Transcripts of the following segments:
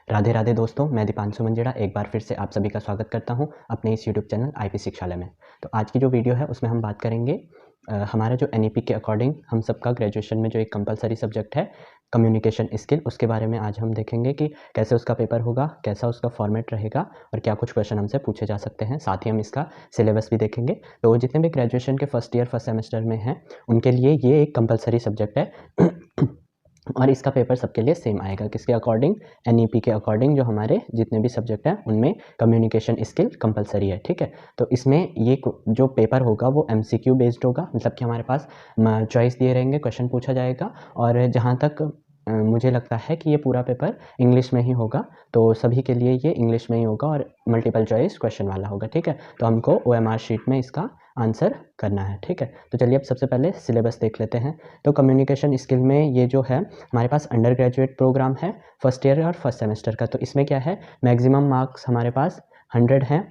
राधे राधे दोस्तों, मैं दीपांशु मंजेड़ा एक बार फिर से आप सभी का स्वागत करता हूं अपने इस यूट्यूब चैनल आईपी शिक्षालय में। तो आज की जो वीडियो है उसमें हम बात करेंगे हमारा जो एनईपी के अकॉर्डिंग हम सबका ग्रेजुएशन में जो एक कंपलसरी सब्जेक्ट है कम्युनिकेशन स्किल, उसके बारे में आज हम देखेंगे कि कैसे उसका पेपर होगा, कैसा उसका फॉर्मेट रहेगा और क्या कुछ क्वेश्चन हमसे पूछे जा सकते हैं। साथ ही हम इसका सिलेबस भी देखेंगे। तो जितने भी ग्रेजुएशन के फर्स्ट ईयर फर्स्ट सेमेस्टर में हैं उनके लिए ये एक कंपलसरी सब्जेक्ट है और इसका पेपर सबके लिए सेम आएगा। किसके अकॉर्डिंग? एनईपी के अकॉर्डिंग। जो हमारे जितने भी सब्जेक्ट हैं उनमें कम्युनिकेशन स्किल कंपलसरी है, ठीक है। तो इसमें ये जो पेपर होगा वो एमसीक्यू बेस्ड होगा, मतलब कि हमारे पास चॉइस दिए रहेंगे, क्वेश्चन पूछा जाएगा। और जहाँ तक मुझे लगता है कि ये पूरा पेपर इंग्लिश में ही होगा, तो सभी के लिए ये इंग्लिश में ही होगा और मल्टीपल चॉइस क्वेश्चन वाला होगा, ठीक है। तो हमको ओएमआर शीट में इसका आंसर करना है, ठीक है। तो चलिए अब सबसे पहले सिलेबस देख लेते हैं। तो कम्युनिकेशन स्किल में ये जो है हमारे पास अंडर ग्रेजुएट प्रोग्राम है फर्स्ट ईयर और फर्स्ट सेमेस्टर का। तो इसमें क्या है, मैक्सिमम मार्क्स हमारे पास 100 हैं,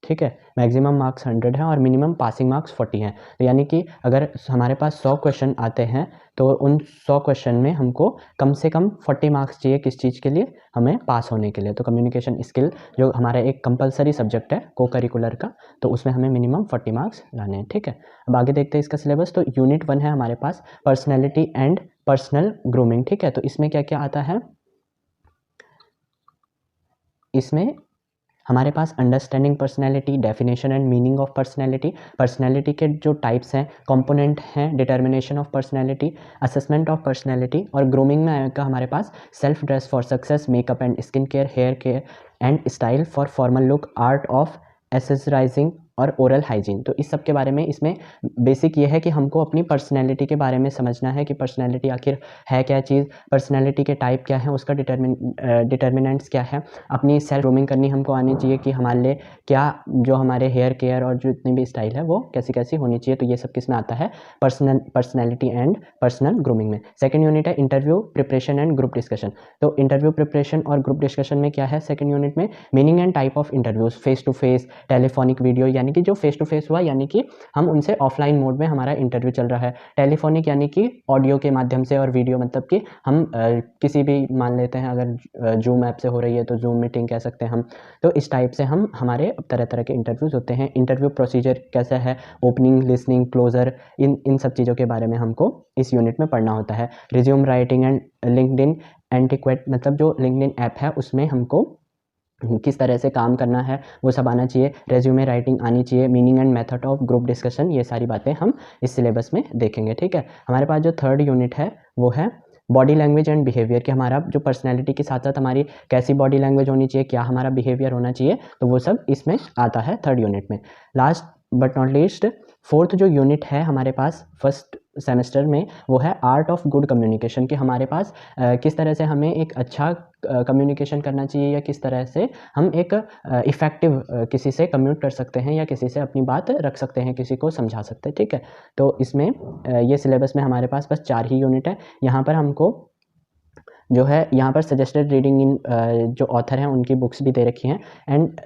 ठीक है। मैक्सिमम मार्क्स 100 हैं और मिनिमम पासिंग मार्क्स 40 हैं। तो यानी कि अगर हमारे पास 100 क्वेश्चन आते हैं तो उन 100 क्वेश्चन में हमको कम से कम 40 मार्क्स चाहिए। किस चीज़ के लिए? हमें पास होने के लिए। तो कम्युनिकेशन स्किल जो हमारा एक कंपलसरी सब्जेक्ट है को करिकुलर का, तो उसमें हमें मिनिमम 40 मार्क्स लाने हैं, ठीक है। अब आगे देखते हैं इसका सिलेबस। तो यूनिट 1 है हमारे पास पर्सनैलिटी एंड पर्सनल ग्रूमिंग, ठीक है। तो इसमें क्या क्या आता है? इसमें हमारे पास understanding personality, definition and meaning of personality, personality के जो टाइप्स हैं, कंपोनेंट हैं, determination of personality, assessment of personality, और ग्रूमिंग में आएगा हमारे पास self dress for success, makeup and skin care, hair care and style for formal look, art of accessorising और ओरल हाइजीन। तो इस सब के बारे में इसमें बेसिक ये है कि हमको अपनी पर्सनैलिटी के बारे में समझना है कि पर्सनैलिटी आखिर है क्या चीज़, पर्सनैलिटी के टाइप क्या है, उसका डिटर्मिनेंट्स क्या है, अपनी सेल्फ ग्रूमिंग करनी हमको आनी चाहिए कि हमारे लिए क्या जो हमारे हेयर केयर और जो इतनी भी स्टाइल है वो कैसी कैसी होनी चाहिए। तो ये सब किस में आता है? पर्सनैलिटी एंड पर्सनल ग्रूमिंग में। सेकेंड यूनिट है interview preparation and group discussion. तो इंटरव्यू प्रिपरेशन और ग्रुप डिस्कशन में क्या है? सेकेंड यूनिट में meaning and type of interviews, face to face, telephonic video, यानी कि जो फेस टू फेस हुआ यानी कि हम उनसे ऑफलाइन मोड में हमारा इंटरव्यू चल रहा है, टेलीफोनिक यानी कि ऑडियो के माध्यम से, और वीडियो मतलब कि हम किसी भी मान लेते हैं अगर जूम ऐप से हो रही है तो जूम मीटिंग कह सकते हैं हम। तो इस टाइप से हम हमारे तरह तरह के इंटरव्यूज होते हैं। इंटरव्यू प्रोसीजर कैसा है, ओपनिंग, लिसनिंग, क्लोजर, इन सब चीज़ों के बारे में हमको इस यूनिट में पढ़ना होता है। रिज्यूम राइटिंग एंड लिंक्डइन एंटिक्वेट, मतलब जो लिंक्डइन ऐप है उसमें हमको किस तरह से काम करना है वो सब आना चाहिए। रेज्यूमे राइटिंग आनी चाहिए। Meaning and method of group discussion, ये सारी बातें हम इस सिलेबस में देखेंगे, ठीक है। हमारे पास जो थर्ड यूनिट है वो है बॉडी लैंग्वेज एंड बिहेवियर, कि हमारा जो पर्सनैलिटी के साथ साथ हमारी कैसी बॉडी लैंग्वेज होनी चाहिए, क्या हमारा बिहेवियर होना चाहिए, तो वो सब इसमें आता है थर्ड यूनिट में। Last but not least fourth जो यूनिट है हमारे पास फर्स्ट सेमेस्टर में वो है आर्ट ऑफ गुड कम्युनिकेशन, कि हमारे पास किस तरह से हमें एक अच्छा कम्युनिकेशन करना चाहिए, या किस तरह से हम एक इफ़ेक्टिव किसी से कम्युनिकेट कर सकते हैं या किसी से अपनी बात रख सकते हैं, किसी को समझा सकते हैं, ठीक है। तो इसमें ये सिलेबस में हमारे पास बस 4 ही यूनिट है। यहाँ पर हमको जो है यहाँ पर सजेस्टेड रीडिंग इन जो ऑथर हैं उनकी बुक्स भी दे रखी हैं। एंड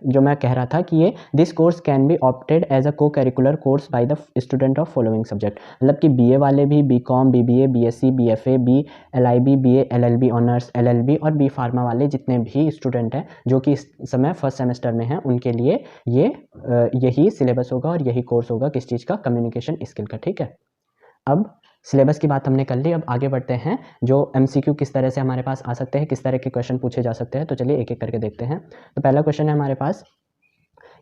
जो मैं कह रहा था कि ये this course can be opted as a co curricular course by the student of following subject, मतलब कि बीए वाले भी, BCom, BBA, BSc, BFA, BLib, BA LLB honours, LLB और बी फार्मा वाले जितने भी स्टूडेंट हैं जो कि इस समय फर्स्ट सेमेस्टर में हैं, उनके लिए ये यही सिलेबस होगा और यही कोर्स होगा। किस चीज़ का? कम्युनिकेशन स्किल का, ठीक है। अब सिलेबस की बात हमने कर ली, अब आगे बढ़ते हैं जो एमसीक्यू किस तरह से हमारे पास आ सकते हैं, किस तरह के क्वेश्चन पूछे जा सकते हैं। तो चलिए एक एक करके देखते हैं। तो पहला क्वेश्चन है हमारे पास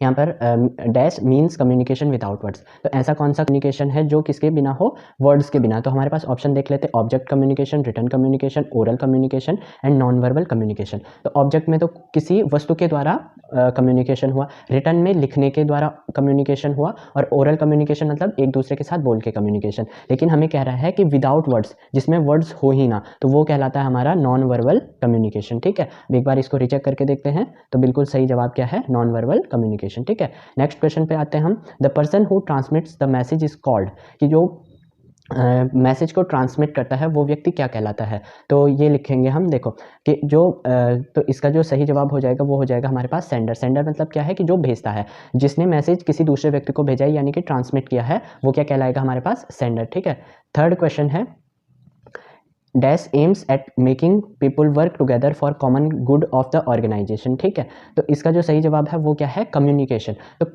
यहाँ पर dash means communication without words. तो ऐसा कौन सा कम्युनिकेशन है जो किसके बिना हो? वर्ड्स के बिना। तो हमारे पास ऑप्शन देख लेते हैं, object communication, written communication, oral communication and non verbal communication. तो ऑब्जेक्ट में तो किसी वस्तु के द्वारा कम्युनिकेशन हुआ, रिटन में लिखने के द्वारा कम्युनिकेशन हुआ, और ओरल कम्युनिकेशन मतलब एक दूसरे के साथ बोल के कम्युनिकेशन। लेकिन हमें कह रहा है कि विदाउट वर्ड्स, जिसमें वर्ड्स हो ही ना, तो वो कहलाता है हमारा नॉन वर्बल कम्युनिकेशन, ठीक है। एक बार इसको रिचेक करके देखते हैं। तो बिल्कुल सही जवाब क्या है? नॉन वर्बल कम्युनिकेशन, ठीक है। नेक्स्ट क्वेश्चन पे आते हैं हम। The person who transmits the message is called, कि जो मैसेज को ट्रांसमिट करता है वो व्यक्ति क्या कहलाता है? तो ये लिखेंगे हम, देखो कि जो तो इसका जो सही जवाब हो जाएगा वो हो जाएगा हमारे पास सेंडर। सेंडर मतलब क्या है? कि जो भेजता है, जिसने मैसेज किसी दूसरे व्यक्ति को भेजा है यानी कि ट्रांसमिट किया है, वो क्या कहलाएगा हमारे पास? सेंडर, ठीक है। थर्ड क्वेश्चन है dash aims at making people work together for common good of the organization. ठीक है, तो इसका जो सही जवाब है वो क्या है, कम्युनिकेशन। तो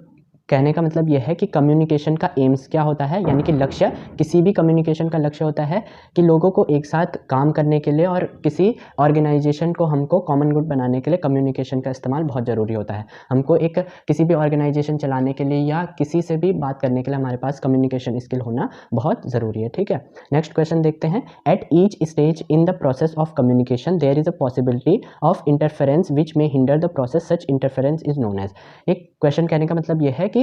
कहने का मतलब यह है कि कम्युनिकेशन का एम्स क्या होता है, यानी कि लक्ष्य, किसी भी कम्युनिकेशन का लक्ष्य होता है कि लोगों को एक साथ काम करने के लिए और किसी ऑर्गेनाइजेशन को हमको कॉमन गुड बनाने के लिए कम्युनिकेशन का इस्तेमाल बहुत ज़रूरी होता है। हमको एक किसी भी ऑर्गेनाइजेशन चलाने के लिए या किसी से भी बात करने के लिए हमारे पास कम्युनिकेशन स्किल होना बहुत ज़रूरी है। ठीक है, नेक्स्ट क्वेश्चन देखते हैं। At each stage in the process of communication there is a possibility of interference which may hinder the process, such interference is known as. एक क्वेश्चन कहने का मतलब यह है कि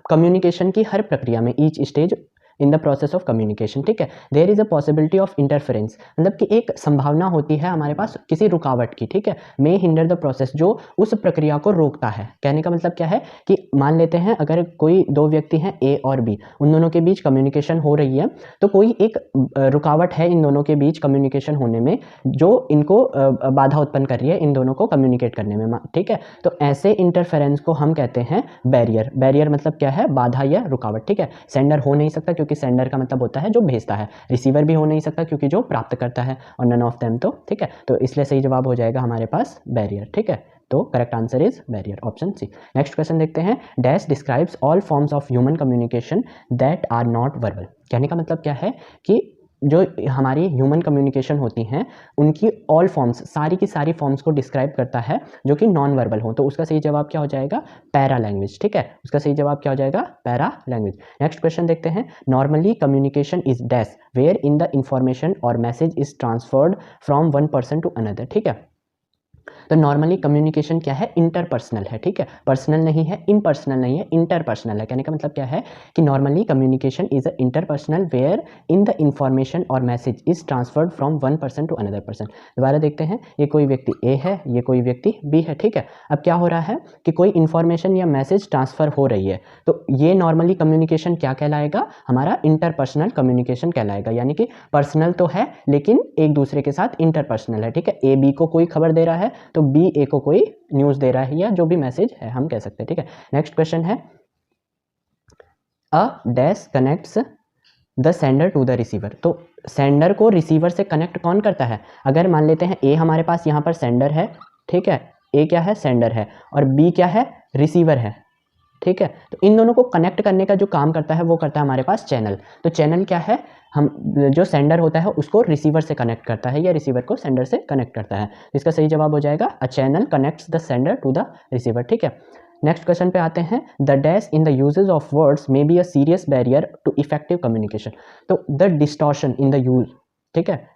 कम्युनिकेशन की हर प्रक्रिया में, each stage in the process of communication, ठीक है, there is a possibility of interference, मतलब कि एक संभावना होती है हमारे पास किसी रुकावट की। ठीक है, मे हिंडर द प्रोसेस, जो उस प्रक्रिया को रोकता है। कहने का मतलब क्या है कि मान लेते हैं अगर कोई दो व्यक्ति हैं ए और बी, उन दोनों के बीच कम्युनिकेशन हो रही है, तो कोई एक रुकावट है इन दोनों के बीच कम्युनिकेशन होने में जो इनको बाधा उत्पन्न कर रही है इन दोनों को कम्युनिकेट करने में। ठीक है, तो ऐसे इंटरफेरेंस को हम कहते हैं बैरियर। बैरियर मतलब क्या है, बाधा या रुकावट। ठीक है, सेंडर हो नहीं सकता क्योंकि सेंडर का मतलब होता है जो भेजता है, रिसीवर भी हो नहीं सकता क्योंकि जो प्राप्त करता है, और नन ऑफ देम। तो ठीक है, तो इसलिए सही जवाब हो जाएगा हमारे पास बैरियर। ठीक है, तो correct answer is barrier, option C. Next question देखते हैं। Dash describes all forms of human communication that are not verbal. कहने का मतलब क्या है कि जो हमारी ह्यूमन कम्युनिकेशन होती हैं उनकी ऑल फॉर्म्स, सारी की सारी फॉर्म्स को डिस्क्राइब करता है जो कि नॉन वर्बल हो। तो उसका सही जवाब क्या हो जाएगा, पैरा लैंग्वेज। ठीक है, उसका सही जवाब क्या हो जाएगा, पैरा लैंग्वेज। नेक्स्ट क्वेश्चन देखते हैं। Normally communication is dash wherein the information और message is transferred from one person to another. ठीक है, तो नॉर्मली कम्युनिकेशन क्या है, इंटरपर्सनल है। ठीक है, पर्सनल नहीं है, इम्पर्सनल नहीं है, इंटरपर्सनल है। कहने का मतलब क्या है कि normally communication is a interpersonal wherein the information और message is transferred from one person to another person. दोबारा देखते हैं, ये कोई व्यक्ति ए है, ये कोई व्यक्ति बी है। ठीक है, अब क्या हो रहा है कि कोई इंफॉर्मेशन या मैसेज ट्रांसफर हो रही है, तो ये नॉर्मली कम्युनिकेशन क्या कहलाएगा, हमारा इंटरपर्सनल कम्युनिकेशन कहलाएगा। यानी कि पर्सनल तो है लेकिन एक दूसरे के साथ इंटरपर्सनल है। ठीक है, ए बी को कोई खबर दे रहा है तो बी ए को कोई न्यूज़ दे रहा है, या जो भी मैसेज है हम कह सकते हैं। ठीक है, नेक्स्ट क्वेश्चन है। A dash connects the sender to the receiver. तो सेंडर को रिसीवर से कनेक्ट कौन करता है, अगर मान लेते हैं ए हमारे पास यहाँ पर सेंडर है। ठीक है, ए क्या है, सेंडर है, और बी क्या है, रिसीवर है। ठीक है, तो इन दोनों को कनेक्ट करने का जो काम करता है वो करता है हमारे पास चैनल। तो चैनल क्या है, हम जो सेंडर होता है उसको रिसीवर से कनेक्ट करता है या रिसीवर को सेंडर से कनेक्ट करता है। इसका सही जवाब हो जाएगा a channel connects the sender to the receiver. ठीक है, नेक्स्ट क्वेश्चन पे आते हैं। The dash in the usages of words may be a serious barrier to effective communication. तो the distortion in the use, ठीक है,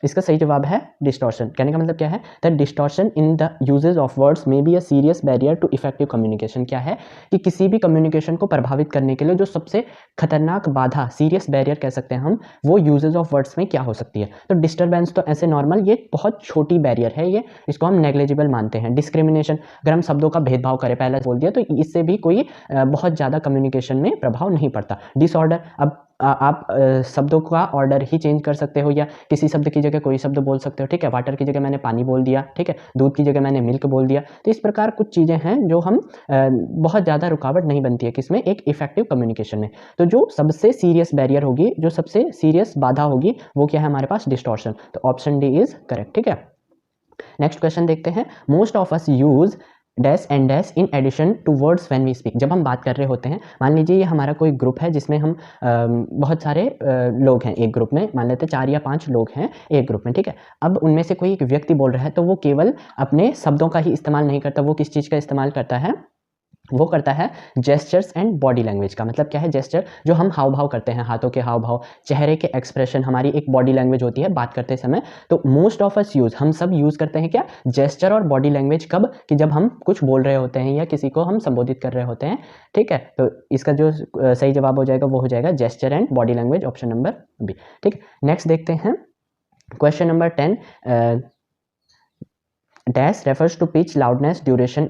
इसका सही जवाब है डिस्टॉर्शन। कहने का मतलब क्या है, the distortion in the usages of words may be a serious barrier to effective communication. क्या है कि किसी भी कम्युनिकेशन को प्रभावित करने के लिए जो सबसे खतरनाक बाधा, सीरियस बैरियर कह सकते हैं हम, वो यूजेज ऑफ वर्ड्स में क्या हो सकती है। तो डिस्टर्बेंस तो ऐसे नॉर्मल ये बहुत छोटी बैरियर है, ये इसको हम नेग्लिजिबल मानते हैं। डिस्क्रिमिनेशन, अगर हम शब्दों का भेदभाव करें, पहले बोल दिया, तो इससे भी कोई बहुत ज़्यादा कम्युनिकेशन में प्रभाव नहीं पड़ता। डिसऑर्डर, अब आप शब्दों का ऑर्डर ही चेंज कर सकते हो या किसी शब्द की जगह कोई शब्द बोल सकते हो। ठीक है, वाटर की जगह मैंने पानी बोल दिया। ठीक है, दूध की जगह मैंने मिल्क बोल दिया। तो इस प्रकार कुछ चीज़ें हैं जो हम बहुत ज़्यादा रुकावट नहीं बनती है किसमें, एक इफेक्टिव कम्युनिकेशन में। तो जो सबसे सीरियस बैरियर होगी, जो सबसे सीरियस बाधा होगी, वो क्या है हमारे पास, डिस्टॉर्शन। तो ऑप्शन डी इज करेक्ट। ठीक है, नेक्स्ट क्वेश्चन देखते हैं। Most of us use dash and dash in addition to words when we speak. जब हम बात कर रहे होते हैं, मान लीजिए ये हमारा कोई ग्रुप है जिसमें हम बहुत सारे लोग हैं एक ग्रुप में, मान लेते हैं 4 या 5 लोग हैं एक ग्रुप में। ठीक है, अब उनमें से कोई एक व्यक्ति बोल रहा है तो वो केवल अपने शब्दों का ही इस्तेमाल नहीं करता, वो किस चीज़ का इस्तेमाल करता है, वो करता है जेस्चर्स एंड बॉडी लैंग्वेज का। मतलब क्या है, जेस्चर जो हम हाव भाव करते हैं, हाथों के हाव भाव, चेहरे के एक्सप्रेशन, हमारी एक बॉडी लैंग्वेज होती है बात करते समय। तो मोस्ट ऑफ अस यूज, हम सब यूज करते हैं क्या, जेस्चर और बॉडी लैंग्वेज, कब, कि जब हम कुछ बोल रहे होते हैं या किसी को हम संबोधित कर रहे होते हैं। ठीक है, तो इसका जो सही जवाब हो जाएगा वो हो जाएगा gesture and body language, option number B. ठीक, नेक्स्ट देखते हैं question number 10। Dash refers to pitch, loudness, duration,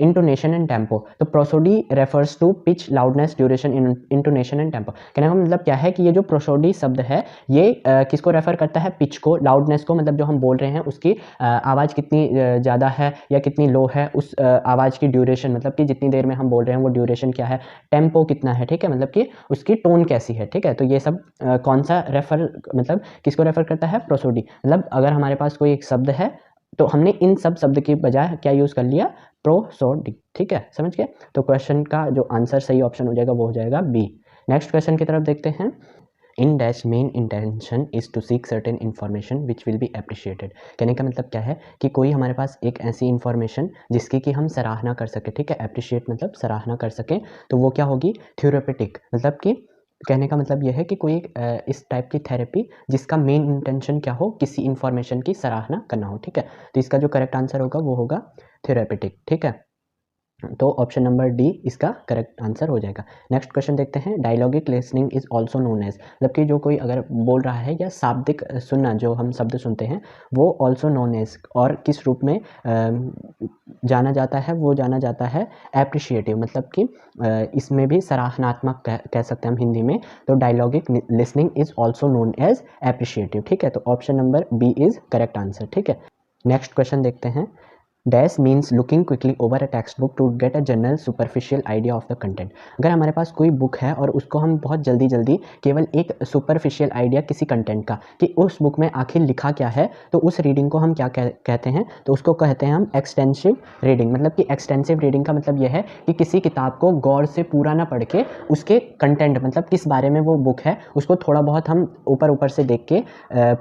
intonation and tempo. तो prosody refers to pitch, loudness, duration, intonation and tempo. कहने का मतलब क्या है कि ये जो प्रोसोडी शब्द है ये किसको रेफर करता है? पिच को, लाउडनेस को, मतलब जो हम बोल रहे हैं उसकी आवाज़ कितनी ज़्यादा है या कितनी लो है, उस आवाज़ की ड्यूरेशन, मतलब कि जितनी देर में हम बोल रहे हैं वो ड्यूरेशन क्या है, टेम्पो कितना है, ठीक है, मतलब कि उसकी टोन कैसी है, ठीक है। तो ये सब कौन सा रेफर, मतलब किसको रेफर करता है? प्रोसोडी। मतलब अगर हमारे पास कोई एक शब्द है तो हमने इन सब शब्द के बजाय क्या यूज़ कर लिया? प्रोसोडी, ठीक है, समझ गए। तो क्वेश्चन का जो आंसर सही ऑप्शन हो जाएगा वो हो जाएगा बी। नेक्स्ट क्वेश्चन की तरफ देखते हैं। In dash main intention is to seek certain information which will be appreciated. कहने का मतलब क्या है कि कोई हमारे पास एक ऐसी इन्फॉर्मेशन जिसकी कि हम सराहना कर सके, ठीक है, अप्रिशिएट मतलब सराहना कर सकें, तो वो क्या होगी? थ्योरेपेटिक। मतलब कि कहने का मतलब यह है कि कोई एक इस टाइप की थेरेपी जिसका मेन इंटेंशन क्या हो? किसी इन्फॉर्मेशन की सराहना करना हो, ठीक है। तो इसका जो करेक्ट आंसर होगा वो होगा थेरेपेटिक, ठीक है। तो ऑप्शन नंबर डी इसका करेक्ट आंसर हो जाएगा। नेक्स्ट क्वेश्चन देखते हैं। Dialogic listening is also known as, मतलब कि जो कोई अगर बोल रहा है या शाब्दिक सुनना, जो हम शब्द सुनते हैं वो ऑल्सो नोन एज, और किस रूप में जाना जाता है? वो जाना जाता है एप्रिशिएटिव, मतलब कि इसमें भी सराहनात्मक कह सकते हैं हम हिंदी में। तो dialogic listening is also known as appreciative, ठीक है। तो option number B is correct answer, ठीक है। नेक्स्ट क्वेश्चन देखते हैं। Dash means looking quickly over a textbook to get a general superficial idea of the content. अगर हमारे पास कोई बुक है और उसको हम बहुत जल्दी जल्दी केवल एक सुपरफिशियल आइडिया किसी कंटेंट का कि उस बुक में आखिर लिखा क्या है, तो उस रीडिंग को हम क्या कहते हैं? तो उसको कहते हैं हम एक्सटेंसिव रीडिंग। मतलब कि एक्सटेंसिव रीडिंग का मतलब यह है कि किसी किताब को गौर से पूरा ना पढ़ के उसके कंटेंट, मतलब किस बारे में वो बुक है, उसको थोड़ा बहुत हम ऊपर ऊपर से देख के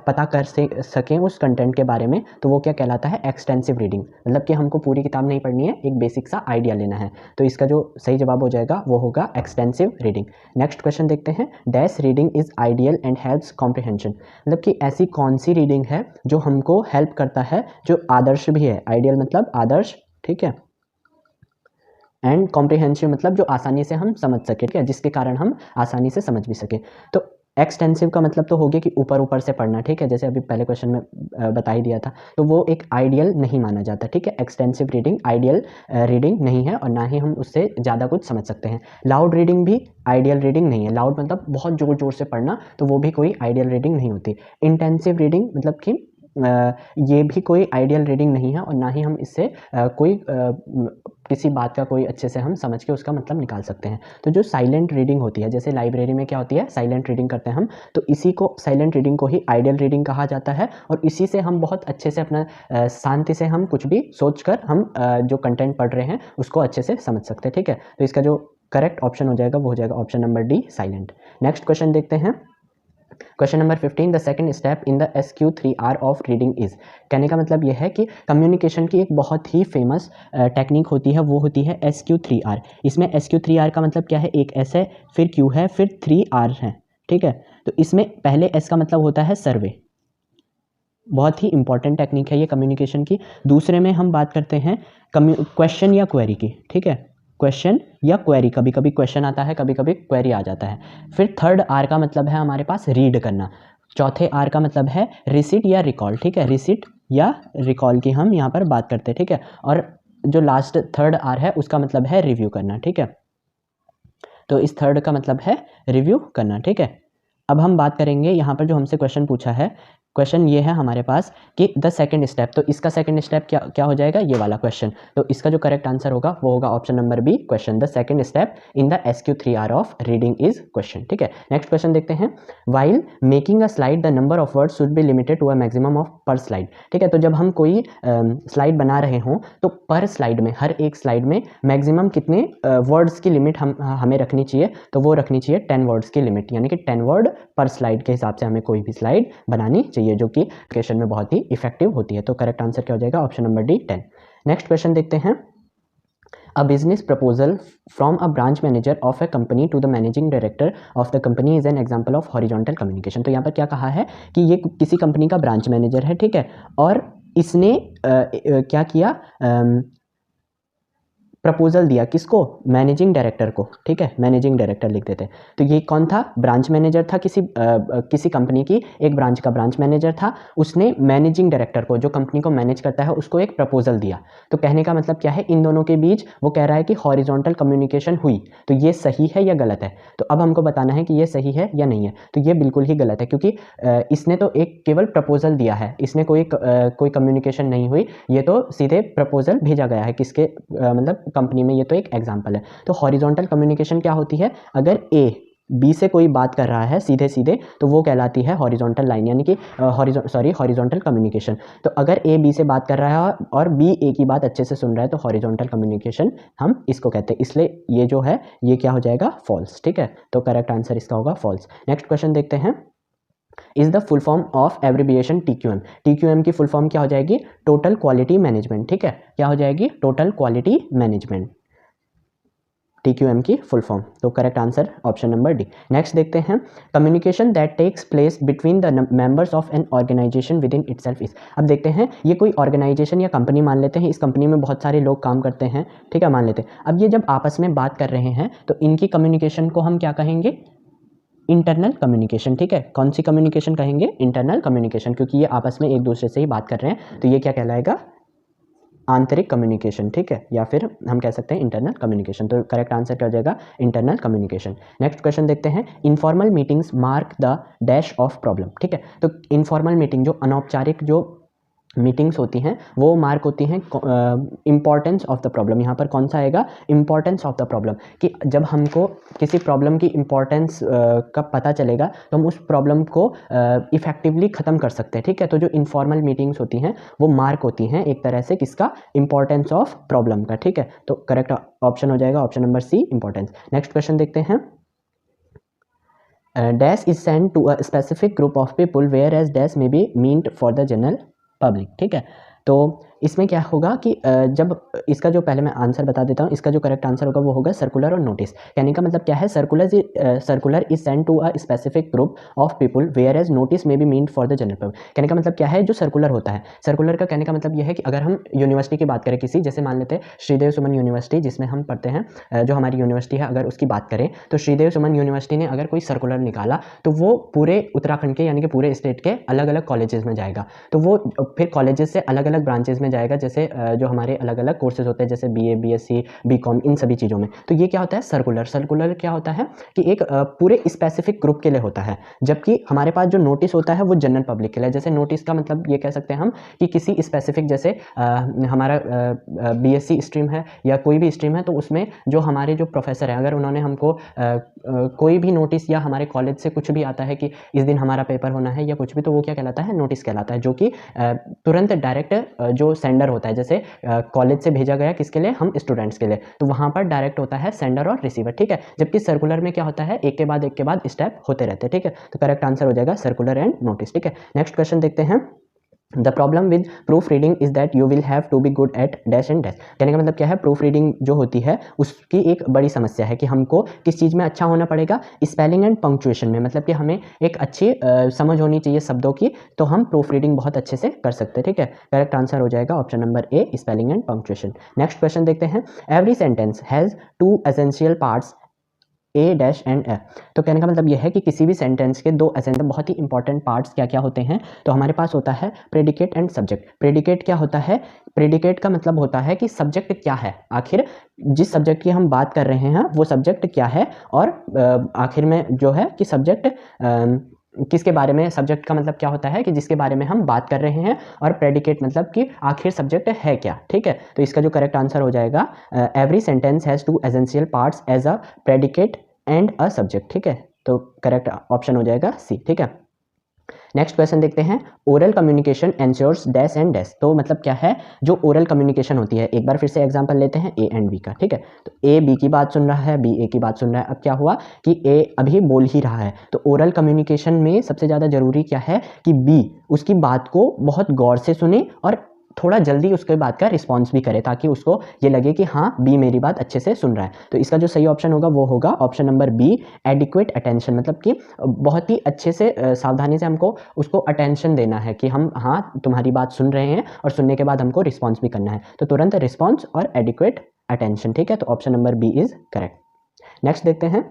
पता कर सकें उस कंटेंट के बारे में, तो वो क्या कहलाता है? Extensive reading. मतलब कि हमको पूरी किताब नहीं पढ़नी है, एक बेसिक सा आइडिया लेना है। तो इसका जो सही जवाब हो जाएगा वो होगा एक्सटेंसिव रीडिंग। नेक्स्ट क्वेश्चन देखते हैं। Dash reading is ideal and helps comprehension, मतलब कि ऐसी कौन सी रीडिंग है जो हमको हेल्प करता है, जो आदर्श भी है। आइडियल मतलब आदर्श, ठीक है, एंड कॉम्प्रिहेंसिव मतलब जो आसानी से हम समझ सके, ठीक है, जिसके कारण हम आसानी से समझ भी सके। तो एक्सटेंसिव का मतलब तो हो गया कि ऊपर ऊपर से पढ़ना, ठीक है, जैसे अभी पहले क्वेश्चन में बता ही दिया था। तो वो एक आइडियल नहीं माना जाता, ठीक है। एक्सटेंसिव रीडिंग आइडियल रीडिंग नहीं है, और ना ही हम उससे ज़्यादा कुछ समझ सकते हैं। लाउड रीडिंग भी आइडियल रीडिंग नहीं है। लाउड मतलब बहुत ज़ोर ज़ोर से पढ़ना, तो वो भी कोई आइडियल रीडिंग नहीं होती। इंटेंसिव रीडिंग मतलब कि ये भी कोई आइडियल रीडिंग नहीं है, और ना ही हम इससे कोई किसी बात का कोई अच्छे से हम समझ के उसका मतलब निकाल सकते हैं। तो जो साइलेंट रीडिंग होती है, जैसे लाइब्रेरी में क्या होती है? साइलेंट रीडिंग करते हैं हम, तो इसी को साइलेंट रीडिंग को ही आइडियल रीडिंग कहा जाता है, और इसी से हम बहुत अच्छे से अपना शांति से हम कुछ भी सोचकर हम जो कंटेंट पढ़ रहे हैं उसको अच्छे से समझ सकते हैं, ठीक है। तो इसका जो करेक्ट ऑप्शन हो जाएगा वो हो जाएगा option number D, silent. Next question देखते हैं। Question number 15, the second step in the SQ3R of reading is. कहने का मतलब यह है कि कम्युनिकेशन की एक बहुत ही फेमस टेक्निक होती है, वो होती है SQ3R। इसमें SQ3R का मतलब क्या है? एक S है, फिर Q है, फिर 3R है, ठीक है। तो इसमें पहले S का मतलब होता है सर्वे, बहुत ही इंपॉर्टेंट टेक्निक है ये कम्युनिकेशन की। दूसरे में हम बात करते हैं क्वेश्चन या क्वेरी की, ठीक है, क्वेश्चन या क्वेरी। कभी कभी क्वेश्चन आता है, कभी कभी क्वेरी आ जाता है। फिर थर्ड आर का मतलब है हमारे पास रीड करना। चौथे आर का मतलब है रिसीट या रिकॉल, ठीक है, रिसीट या रिकॉल की हम यहाँ पर बात करते हैं, ठीक है। और जो लास्ट थर्ड आर है उसका मतलब है रिव्यू करना, ठीक है। तो इस थर्ड का मतलब है रिव्यू करना, ठीक है। अब हम बात करेंगे यहाँ पर जो हमसे क्वेश्चन पूछा है। क्वेश्चन ये है हमारे पास कि द सेकंड स्टेप, तो इसका सेकंड स्टेप क्या हो जाएगा? ये वाला क्वेश्चन। तो इसका जो करेक्ट आंसर होगा वो होगा option number B, question. The second step in the SQ3R of reading is question, ठीक है। नेक्स्ट क्वेश्चन देखते हैं। While making a slide the number of words should be limited to a maximum of per slide, ठीक है। तो जब हम कोई स्लाइड बना रहे हों तो पर स्लाइड में, हर एक स्लाइड में मैक्सिमम कितने वर्ड्स की लिमिट हमें रखनी चाहिए? तो वो रखनी चाहिए 10 वर्ड्स की लिमिट, यानी कि 10 वर्ड पर स्लाइड के हिसाब से हमें कोई भी स्लाइड बनानी चाहिए, जो कि क्वेश्चन में बहुत ही इफेक्टिव होती है। तो करेक्ट आंसर क्या हो जाएगा? Option number D, 10। Next question देखते हैं। A business proposal from a branch manager of a company to the managing director of the company is an example of horizontal communication। तो यहाँ पर क्या कहा है कि ये किसी कंपनी का ब्रांच मैनेजर है, ठीक है, और इसने क्या किया? प्रपोजल दिया, किसको? मैनेजिंग डायरेक्टर को, ठीक है, मैनेजिंग डायरेक्टर लिख देते हैं। तो ये कौन था? ब्रांच मैनेजर था, किसी कंपनी की एक ब्रांच का ब्रांच मैनेजर था, उसने मैनेजिंग डायरेक्टर को, जो कंपनी को मैनेज करता है, उसको एक प्रपोजल दिया। तो कहने का मतलब क्या है, इन दोनों के बीच वो कह रहा है कि हॉरिजॉन्टल कम्युनिकेशन हुई। तो ये सही है या गलत है? तो अब हमको बताना है कि ये सही है या नहीं है। तो ये बिल्कुल ही गलत है, क्योंकि इसने तो एक केवल प्रपोजल दिया है, इसने कोई कम्युनिकेशन नहीं हुई, ये तो सीधे प्रपोजल भेजा गया है किसके मतलब कंपनी में। ये तो एक एग्जांपल है। तो हॉरिजॉन्टल कम्युनिकेशन क्या होती है? अगर ए बी से कोई बात कर रहा है सीधे सीधे, तो वो कहलाती है हॉरिजॉन्टल लाइन, यानी कि हॉरिजॉन्टल कम्युनिकेशन। तो अगर ए बी से बात कर रहा है और बी ए की बात अच्छे से सुन रहा है, तो हॉरिजॉन्टल कम्युनिकेशन हम इसको कहते हैं। इसलिए ये जो है ये क्या हो जाएगा? फॉल्स, ठीक है। तो करेक्ट आंसर इसका होगा फॉल्स। नेक्स्ट क्वेश्चन देखते हैं। Is the full form of abbreviation TQM? TQM की फुल फॉर्म क्या हो जाएगी? टोटल क्वालिटी मैनेजमेंट, ठीक है। क्या हो जाएगी? टोटल क्वालिटी मैनेजमेंट, TQM की फुल फॉर्म। तो correct answer option number D. Next देखते हैं। Communication that takes place between the members of an organization within itself is. अब देखते हैं, ये कोई ऑर्गेनाइजेशन या कंपनी मान लेते हैं, इस कंपनी में बहुत सारे लोग काम करते हैं, ठीक है, मान लेते हैं। अब ये जब आपस में बात कर रहे हैं, तो इनकी कम्युनिकेशन को हम क्या कहेंगे? इंटरनल कम्युनिकेशन, ठीक है। कौन सी कम्युनिकेशन कहेंगे? इंटरनल कम्युनिकेशन, क्योंकि ये आपस में एक दूसरे से ही बात कर रहे हैं। तो ये क्या कहलाएगा? आंतरिक कम्युनिकेशन, ठीक है, या फिर हम कह सकते हैं इंटरनल कम्युनिकेशन। तो करेक्ट आंसर क्या हो जाएगा? Internal communication. नेक्स्ट क्वेश्चन देखते हैं। Informal meetings mark the dash of problem, ठीक है। तो इनफॉर्मल मीटिंग, जो अनौपचारिक जो मीटिंग्स होती हैं, वो मार्क होती हैं इंपॉर्टेंस ऑफ द प्रॉब्लम। यहाँ पर कौन सा आएगा? इंपॉर्टेंस ऑफ द प्रॉब्लम, कि जब हमको किसी प्रॉब्लम की इंपॉर्टेंस का पता चलेगा, तो हम उस प्रॉब्लम को इफेक्टिवली ख़त्म कर सकते हैं, ठीक है। तो जो इनफॉर्मल मीटिंग्स होती हैं वो मार्क होती हैं एक तरह से किसका? इंपॉर्टेंस ऑफ प्रॉब्लम का, ठीक है। तो करेक्ट ऑप्शन हो जाएगा option number C, importance. Next question देखते हैं। Dash is send to a specific group of people whereas dash may be meant for the general public, ठीक है। तो इसमें क्या होगा कि जब इसका जो पहले मैं आंसर बता देता हूँ, इसका जो करेक्ट आंसर होगा वो होगा सर्कुलर और नोटिस। कहने का मतलब क्या है? Circular is send to a specific group of people whereas notice may be meant for the general public. कहने का मतलब क्या है? जो सर्कुलर होता है, सर्कुलर का कहने का मतलब यह है कि अगर हम यूनिवर्सिटी की बात करें किसी, जैसे मान लेते हैं श्रीदेव सुमन यूनिवर्सिटी जिसमें हम पढ़ते हैं, जो हमारी यूनिवर्सिटी है, अगर उसकी बात करें, तो श्रीदेव सुमन यूनिवर्सिटी ने अगर कोई सर्कुलर निकाला, तो वो पूरे उत्तराखंड के यानी कि पूरे स्टेट के अलग अलग कॉलेजेस में जाएगा। तो वो फिर कॉलेजेस से अलग अलग ब्रांचेस में जाएगा, जैसे जो हमारे अलग अलग कोर्सेज होते हैं, जैसे BA BSc BCom, इन सभी चीज़ों में। तो ये क्या होता है? सर्कुलर। सर्कुलर क्या होता है कि एक पूरे स्पेसिफिक ग्रुप के लिए होता है, जबकि हमारे पास जो नोटिस होता है वो जनरल पब्लिक के लिए। जैसे नोटिस का मतलब ये कह सकते हैं हम कि किसी स्पेसिफिक, जैसे हमारा BSc स्ट्रीम है या कोई भी स्ट्रीम है, तो उसमें जो हमारे जो प्रोफेसर हैं, अगर उन्होंने हमको कोई भी नोटिस, या हमारे कॉलेज से कुछ भी आता है कि इस दिन हमारा पेपर होना है या कुछ भी, तो वो क्या कहलाता है? नोटिस कहलाता है, जो कि तुरंत डायरेक्ट जो सेंडर होता है, जैसे कॉलेज से भेजा गया किसके लिए? हम स्टूडेंट्स के लिए, तो वहाँ पर डायरेक्ट होता है सेंडर और रिसीवर, ठीक है। जबकि सर्कुलर में क्या होता है? एक के बाद स्टेप होते रहते हैं, ठीक है। तो करेक्ट आंसर हो जाएगा सर्कुलर एंड नोटिस, ठीक है। नेक्स्ट क्वेश्चन देखते हैं। The problem with proof reading is that you will have to be good at dash and dash. कहने का मतलब क्या है? प्रूफ रीडिंग जो होती है उसकी एक बड़ी समस्या है कि हमको किस चीज़ में अच्छा होना पड़ेगा? स्पेलिंग एंड पंक्चुएशन में, मतलब कि हमें एक अच्छी समझ होनी चाहिए शब्दों की, तो हम प्रूफ रीडिंग बहुत अच्छे से कर सकते हैं, ठीक है। करेक्ट आंसर हो जाएगा option number A, spelling and punctuation. Next question देखते हैं। Every sentence has two essential parts A dash and F। तो कहने का मतलब यह है कि किसी भी सेंटेंस के दो एसेंशियल बहुत ही इंपॉर्टेंट पार्ट्स क्या क्या होते हैं? तो हमारे पास होता है प्रेडिकेट एंड सब्जेक्ट। प्रेडिकेट क्या होता है? प्रेडिकेट का मतलब होता है कि सब्जेक्ट क्या है, आखिर जिस सब्जेक्ट की हम बात कर रहे हैं वो सब्जेक्ट क्या है, और आखिर में जो है कि सब्जेक्ट किसके बारे में, सब्जेक्ट का मतलब क्या होता है कि जिसके बारे में हम बात कर रहे हैं, और प्रेडिकेट मतलब कि आखिर सब्जेक्ट है क्या, ठीक है। तो इसका जो करेक्ट आंसर हो जाएगा, every sentence has two essential parts as a predicate and a subject, ठीक है। तो करेक्ट ऑप्शन हो जाएगा सी, ठीक है। नेक्स्ट क्वेश्चन देखते हैं। Oral communication ensures dash and dash. तो मतलब क्या है? जो ओरल कम्युनिकेशन होती है, एक बार फिर से एग्जांपल लेते हैं A एंड B का, ठीक है। तो A B की बात सुन रहा है, B A की बात सुन रहा है। अब क्या हुआ कि A अभी बोल ही रहा है, तो ओरल कम्युनिकेशन में सबसे ज़्यादा जरूरी क्या है कि B उसकी बात को बहुत गौर से सुने और थोड़ा जल्दी उसके बात का रिस्पॉन्स भी करे, ताकि उसको ये लगे कि हाँ B मेरी बात अच्छे से सुन रहा है। तो इसका जो सही ऑप्शन होगा वो होगा option number B, adequate attention. मतलब कि बहुत ही अच्छे से सावधानी से हमको उसको अटेंशन देना है कि हम हाँ तुम्हारी बात सुन रहे हैं, और सुनने के बाद हमको रिस्पॉन्स भी करना है। तो तुरंत रिस्पॉन्स और एडिक्वेट अटेंशन, ठीक है, तो option number B is correct. Next देखते हैं